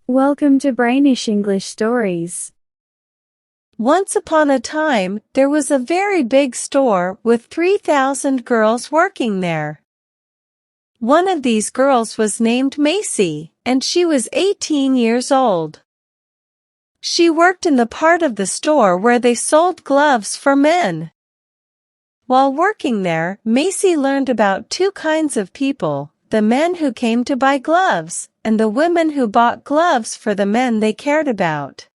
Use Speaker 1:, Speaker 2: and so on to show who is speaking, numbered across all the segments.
Speaker 1: Welcome to Brainish English Stories.
Speaker 2: Once upon a time, there was a very big store with 3,000 girls working there. One of these girls was named Macy, and she was 18 years old. She worked in the part of the store where they sold gloves for men. While working there, Macy learned about two kinds of people: the men who came to buy gloves, and the women who bought gloves for the men they cared about.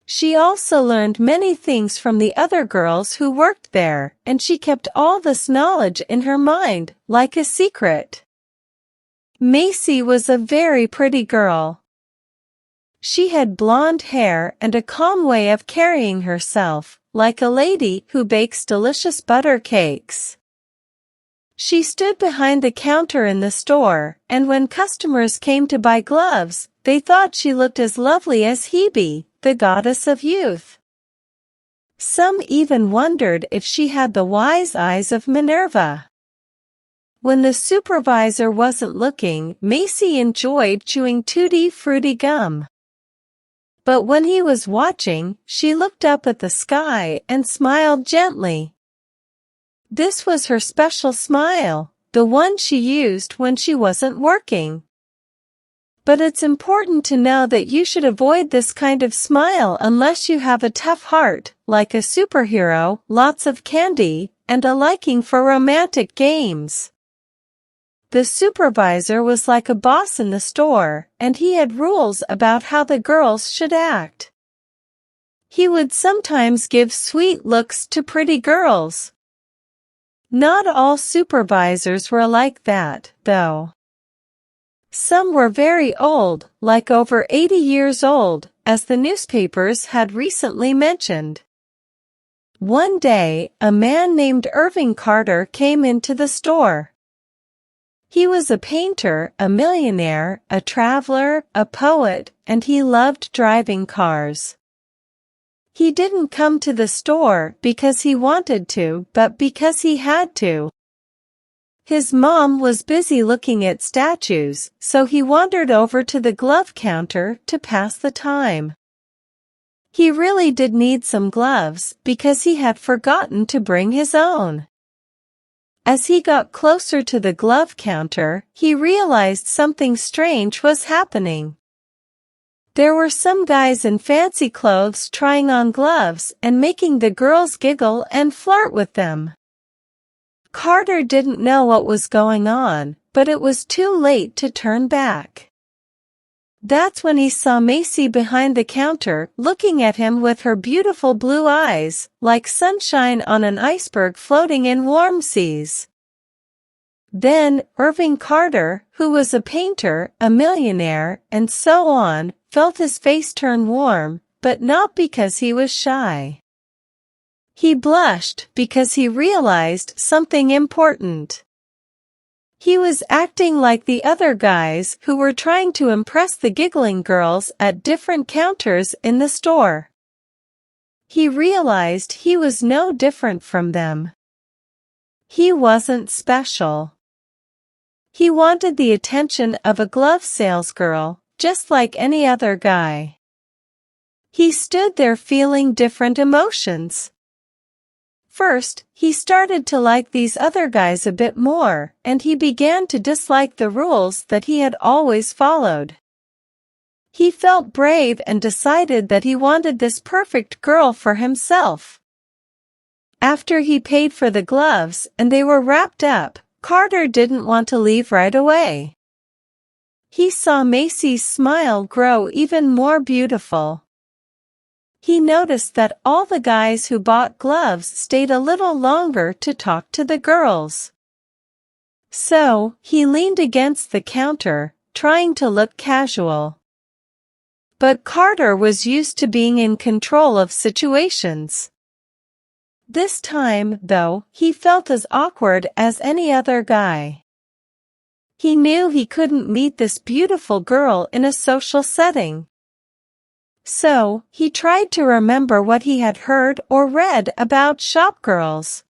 Speaker 2: She also learned many things from the other girls who worked there, and she kept all this knowledge in her mind, like a secret. Macy was a very pretty girl. She had blonde hair and a calm way of carrying herself, like a lady who bakes delicious butter cakes. She stood behind the counter in the store, and when customers came to buy gloves, they thought she looked as lovely as Hebe, the goddess of youth. Some even wondered if she had the wise eyes of Minerva. When the supervisor wasn't looking, Macy enjoyed chewing tutti frutti gum. But when he was watching, she looked up at the sky and smiled gently. This was her special smile, the one she used when she wasn't working. But it's important to know that you should avoid this kind of smile unless you have a tough heart, like a superhero, lots of candy, and a liking for romantic games. The supervisor was like a boss in the store, and he had rules about how the girls should act. He would sometimes give sweet looks to pretty girls. Not all supervisors were like that, though. Some were very old, like over 80 years old, as the newspapers had recently mentioned. One day, a man named Irving Carter came into the store. He was a painter, a millionaire, a traveler, a poet, and he loved driving cars. He didn't come to the store because he wanted to, but because he had to. His mom was busy looking at statues, so he wandered over to the glove counter to pass the time. He really did need some gloves because he had forgotten to bring his own. As he got closer to the glove counter, he realized something strange was happening. There were some guys in fancy clothes trying on gloves and making the girls giggle and flirt with them. Carter didn't know what was going on, but it was too late to turn back. That's when he saw Macy behind the counter, looking at him with her beautiful blue eyes, like sunshine on an iceberg floating in warm seas. Then, Irving Carter, who was a painter, a millionaire, and so on, felt his face turn warm, but not because he was shy. He blushed because he realized something important. He was acting like the other guys who were trying to impress the giggling girls at different counters in the store. He realized he was no different from them. He wasn't special. He wanted the attention of a glove salesgirl, just like any other guy. He stood there feeling different emotions. First, he started to like these other guys a bit more, and he began to dislike the rules that he had always followed. He felt brave and decided that he wanted this perfect girl for himself. After he paid for the gloves and they were wrapped up, Carter didn't want to leave right away. He saw Macy's smile grow even more beautiful. He noticed that all the guys who bought gloves stayed a little longer to talk to the girls. So, he leaned against the counter, trying to look casual. But Carter was used to being in control of situations. This time, though, he felt as awkward as any other guy. He knew he couldn't meet this beautiful girl in a social setting. So, he tried to remember what he had heard or read about shopgirls.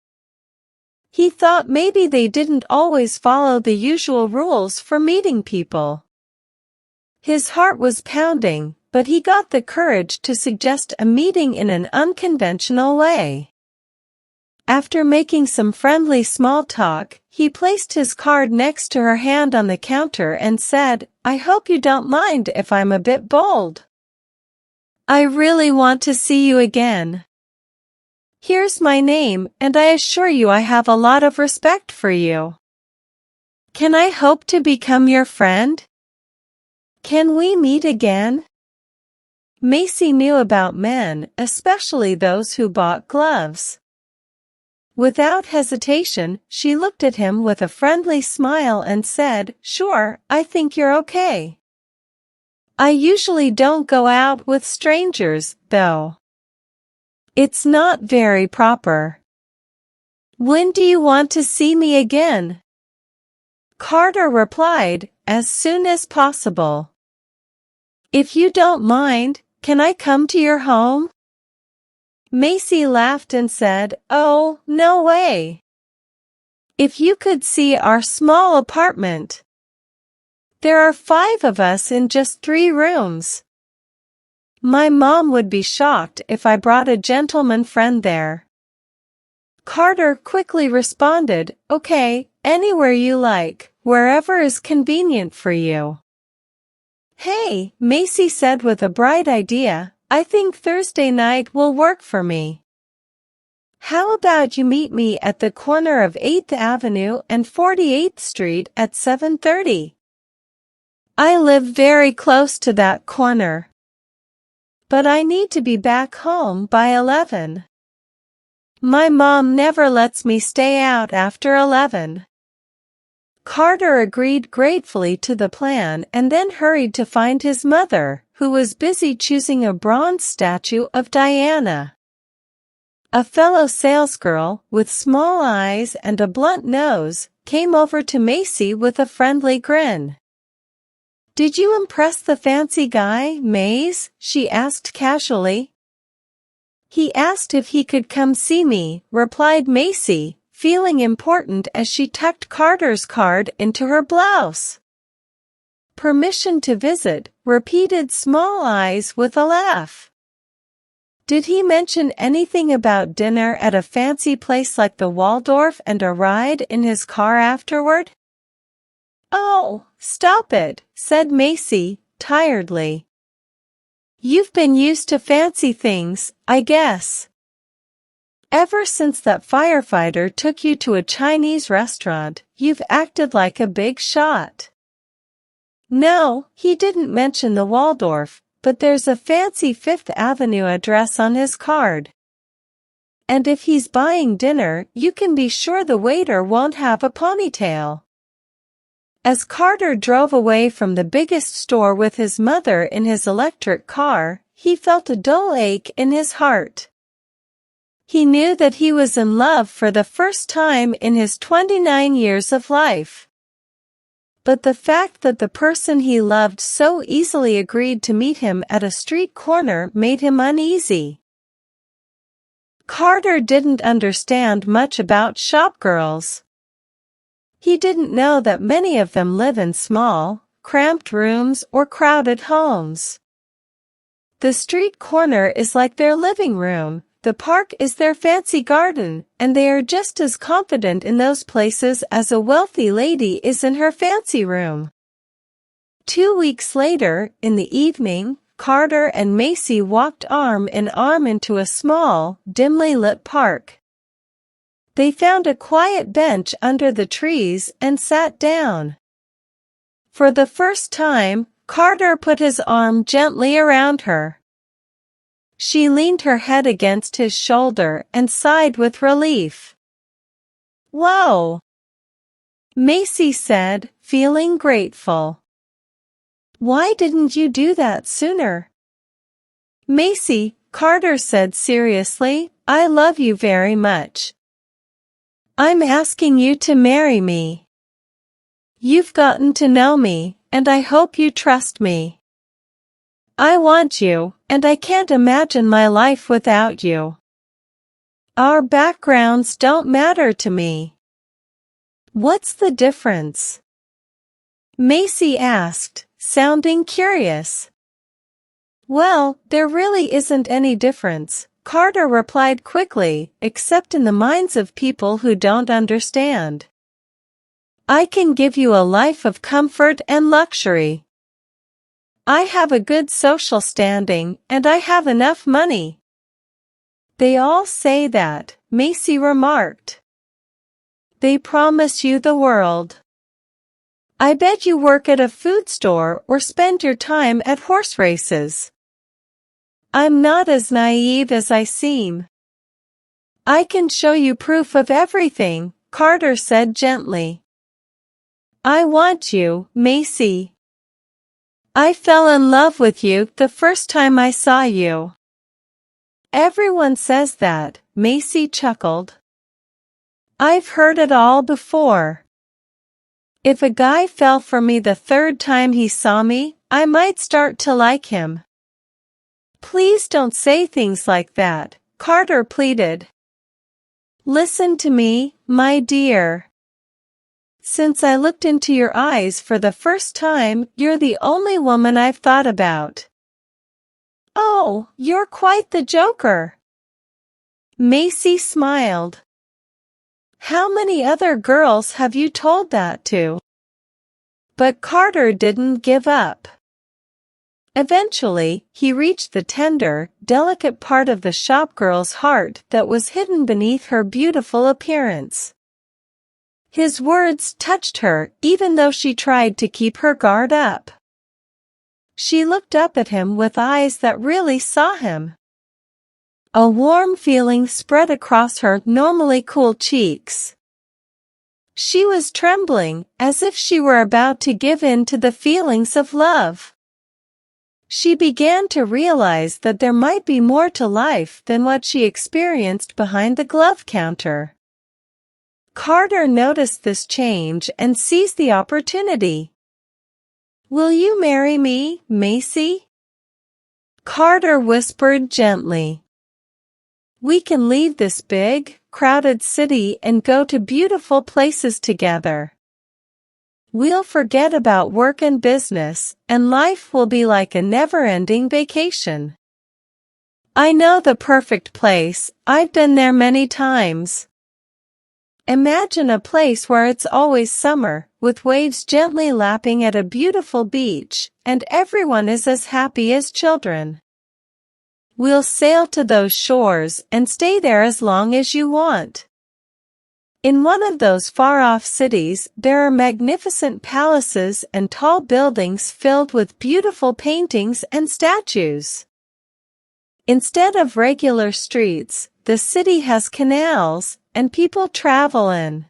Speaker 2: He thought maybe they didn't always follow the usual rules for meeting people. His heart was pounding, but he got the courage to suggest a meeting in an unconventional way. After making some friendly small talk, he placed his card next to her hand on the counter and said, "I hope you don't mind if I'm a bit bold. I really want to see you again. Here's my name, and I assure you I have a lot of respect for you. Can I hope to become your friend? Can we meet again?" Macy knew about men, especially those who bought gloves. Without hesitation, she looked at him with a friendly smile and said, "Sure, I think you're okay. I usually don't go out with strangers, though. It's not very proper. When do you want to see me again?" Carter replied, "As soon as possible. If you don't mind, can I come to your home?" Macy laughed and said, "Oh, no way. If you could see our small apartment. There are 5 of us in just 3 rooms. My mom would be shocked if I brought a gentleman friend there." Carter quickly responded, "Okay, anywhere you like, wherever is convenient for you." "Hey," Macy said with a bright idea, "I think Thursday night will work for me. How about you meet me at the corner of 8th Avenue and 48th Street at 7:30? I live very close to that corner. But I need to be back home by 11. My mom never lets me stay out after 11. Carter agreed gratefully to the plan and then hurried to find his mother, who was busy choosing a bronze statue of Diana. A fellow salesgirl, with small eyes and a blunt nose, came over to Macy with a friendly grin. "Did you impress the fancy guy, Maze?" she asked casually. "He asked if he could come see me," replied Macy, feeling important as she tucked Carter's card into her blouse. "Permission to visit," repeated Small Eyes with a laugh. "Did he mention anything about dinner at a fancy place like the Waldorf and a ride in his car afterward?" "Oh, stop it," said Macy, tiredly. "You've been used to fancy things, I guess. Ever since that firefighter took you to a Chinese restaurant, you've acted like a big shot." "No, he didn't mention the Waldorf, but there's a fancy 5th Avenue address on his card. And if he's buying dinner, you can be sure the waiter won't have a ponytail." As Carter drove away from the biggest store with his mother in his electric car, he felt a dull ache in his heart. He knew that he was in love for the first time in his 29 years of life. But the fact that the person he loved so easily agreed to meet him at a street corner made him uneasy. Carter didn't understand much about shopgirls. He didn't know that many of them live in small, cramped rooms or crowded homes. The street corner is like their living room, the park is their fancy garden, and they are just as confident in those places as a wealthy lady is in her fancy room. 2 weeks later, in the evening, Carter and Macy walked arm in arm into a small, dimly lit park. They found a quiet bench under the trees and sat down. For the first time, Carter put his arm gently around her. She leaned her head against his shoulder and sighed with relief. "Whoa," Macy said, feeling grateful. "Why didn't you do that sooner?" "Macy," Carter said seriously, "I love you very much. I'm asking you to marry me. You've gotten to know me, and I hope you trust me. I want you, and I can't imagine my life without you. Our backgrounds don't matter to me." "What's the difference?" Macy asked, sounding curious. Well, there really isn't any difference, Carter replied quickly, except in the minds of people who don't understand. I can give you a life of comfort and luxury. I have a good social standing, and I have enough money. They all say that, Macy remarked. They promise you the world. I bet you work at a food store or spend your time at horse races. I'm not as naive as I seem. I can show you proof of everything, Carter said gently. I want you, Macy. I fell in love with you the first time I saw you. Everyone says that, Macy chuckled. I've heard it all before. If a guy fell for me the third time he saw me, I might start to like him. Please don't say things like that, Carter pleaded. Listen to me, my dear. Since I looked into your eyes for the first time, you're the only woman I've thought about. Oh, you're quite the joker. Macy smiled. How many other girls have you told that to? But Carter didn't give up. Eventually, he reached the tender, delicate part of the shopgirl's heart that was hidden beneath her beautiful appearance. His words touched her even though she tried to keep her guard up. She looked up at him with eyes that really saw him. A warm feeling spread across her normally cool cheeks. She was trembling, as if she were about to give in to the feelings of love. She began to realize that there might be more to life than what she experienced behind the glove counter. Carter noticed this change and seized the opportunity. Will you marry me, Macy? Carter whispered gently. We can leave this big, crowded city and go to beautiful places together. We'll forget about work and business, and life will be like a never-ending vacation. I know the perfect place, I've been there many times. Imagine a place where it's always summer, with waves gently lapping at a beautiful beach, and everyone is as happy as children. We'll sail to those shores and stay there as long as you want. In one of those far-off cities, there are magnificent palaces and tall buildings filled with beautiful paintings and statues. Instead of regular streets, the city has canals, and people travel in.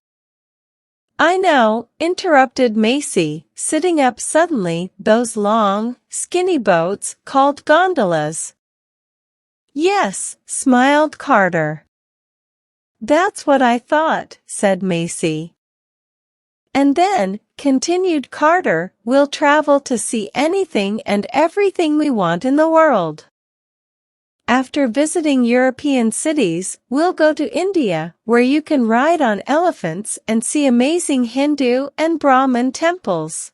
Speaker 2: I know, interrupted Macy, sitting up suddenly, those long, skinny boats called gondolas. Yes, smiled Carter. That's what I thought, said Macy. And then, continued Carter, we'll travel to see anything and everything we want in the world. After visiting European cities, we'll go to India, where you can ride on elephants and see amazing Hindu and Brahmin temples.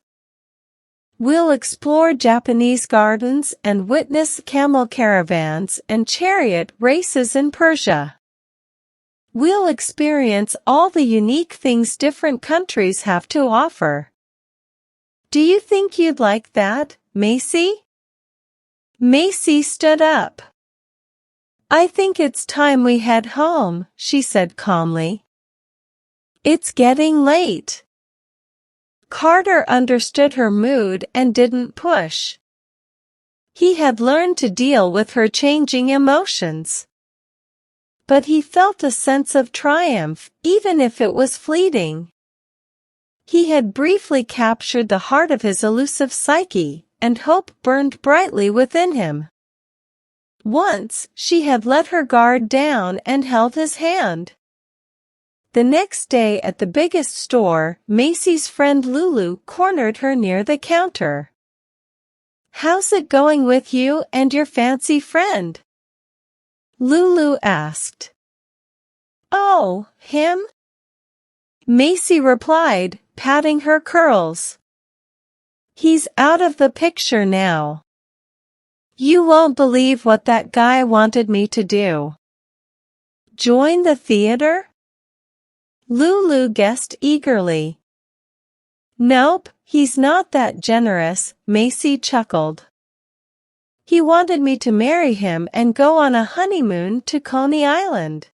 Speaker 2: We'll explore Japanese gardens and witness camel caravans and chariot races in Persia. We'll experience all the unique things different countries have to offer. Do you think you'd like that, Macy? Macy stood up. I think it's time we head home, she said calmly. It's getting late. Carter understood her mood and didn't push. He had learned to deal with her changing emotions. But he felt a sense of triumph, even if it was fleeting. He had briefly captured the heart of his elusive psyche, and hope burned brightly within him. Once, she had let her guard down and held his hand. The next day at the biggest store, Macy's friend Lulu cornered her near the counter. How's it going with you and your fancy friend? Lulu asked. Oh, him? Macy replied, patting her curls. He's out of the picture now. You won't believe what that guy wanted me to do. Join the theater? Lulu guessed eagerly. Nope, he's not that generous, Macy chuckled. He wanted me to marry him and go on a honeymoon to Coney Island.